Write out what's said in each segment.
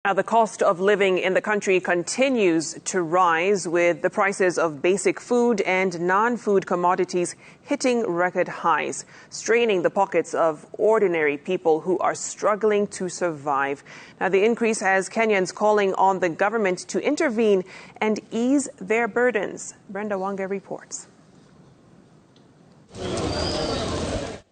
Now, the cost of living in the country continues to rise, with the prices of basic food and non-food commodities hitting record highs, straining the pockets of ordinary people who are struggling to survive. Now, the increase has Kenyans calling on the government to intervene and ease their burdens. Brenda Wanga reports.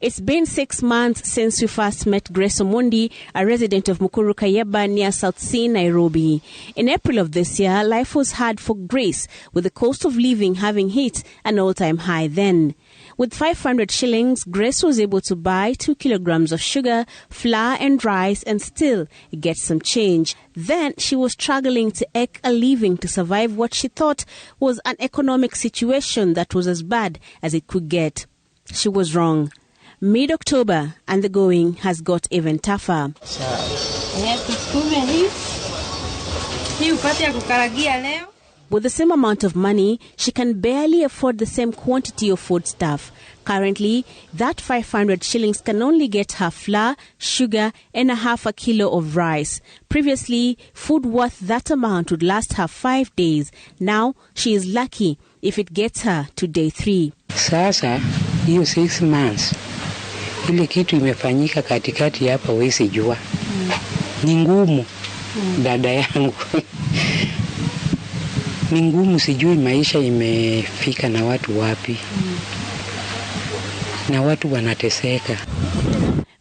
It's been 6 months since we first met Grace Omondi, a resident of Mukuru Kayeba near South C, Nairobi. In April of this year, life was hard for Grace, with the cost of living having hit an all-time high then. With 500 shillings, Grace was able to buy 2 kilograms of sugar, flour and rice and still get some change. Then she was struggling to eke a living to survive what she thought was an economic situation that was as bad as it could get. She was wrong. Mid-October, and the going has got even tougher. With the same amount of money, she can barely afford the same quantity of foodstuff. Currently, that 500 shillings can only get her flour, sugar, and half a kilo of rice. Previously, food worth that amount would last her 5 days. Now, she is lucky if it gets her to day 3. Sasa, hiyo 6 months. Ile kitu imefanyika katikati hapa wezi jua. Ni ngumu, dada yangu. Ni ngumu, sijui maisha imefika na watu wapi. Na watu wanateseka.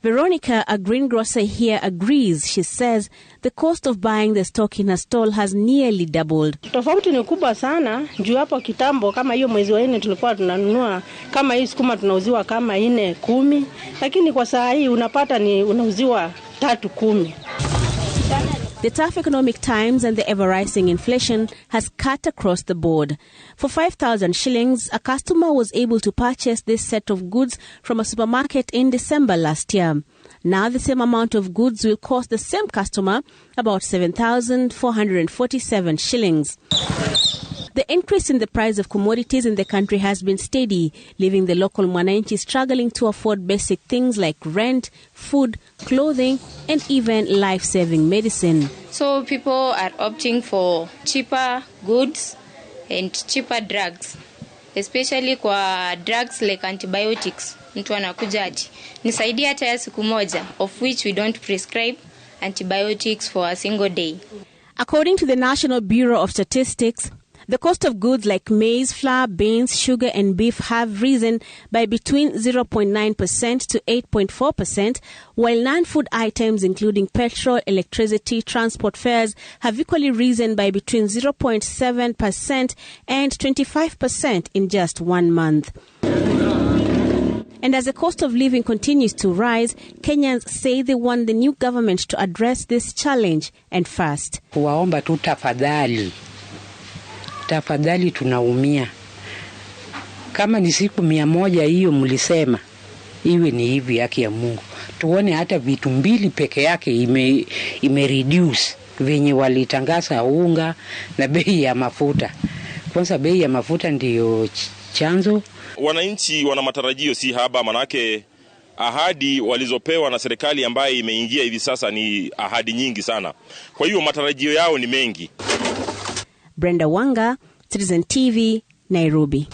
Veronica, a greengrocer here, agrees. She says the cost of buying the stock in her stall has nearly doubled. Tofauti ni kubwa sana. Juu hapo kitambo kama hiyo mwezi wa 4 tulikuwa tunanunua kama hii sukuma tunauziwa kama 4-10, lakini kwa saa hii unapata ni unauziwa 3-10. The tough economic times and the ever-rising inflation has cut across the board. For 5,000 shillings, a customer was able to purchase this set of goods from a supermarket in December last year. Now the same amount of goods will cost the same customer about 7,447 shillings. The increase in the price of commodities in the country has been steady, leaving the local mwananchi struggling to afford basic things like rent, food, clothing, and even life-saving medicine. So people are opting for cheaper goods and cheaper drugs, especially kwa drugs like antibiotics. Mtu anakuja ati nisaidie hata ya siku moja, of which we don't prescribe antibiotics for a single day. According to the National Bureau of Statistics, the cost of goods like maize, flour, beans, sugar and beef have risen by between 0.9% to 8.4%, while non-food items including petrol, electricity, transport fares have equally risen by between 0.7% and 25% in just 1 month. And as the cost of living continues to rise, Kenyans say they want the new government to address this challenge and fast. Waomba tu tafadhali tunaumia. Kama ni siku 100 hiyo mlisema, iwe ni hivi haki ya Mungu. Tuone hata vitu 2 peke yake ime-reduce venye walitangaza unga na bei ya mafuta. Kwanza bei ya mafuta ndiyo chanzo. Wananchi wana matarajio si haba, manake ahadi walizopewa na serikali ambayo imeingia hivi sasa ni ahadi nyingi sana. Kwa hiyo matarajio yao ni mengi. Brenda Wanga, Citizen TV, Nairobi.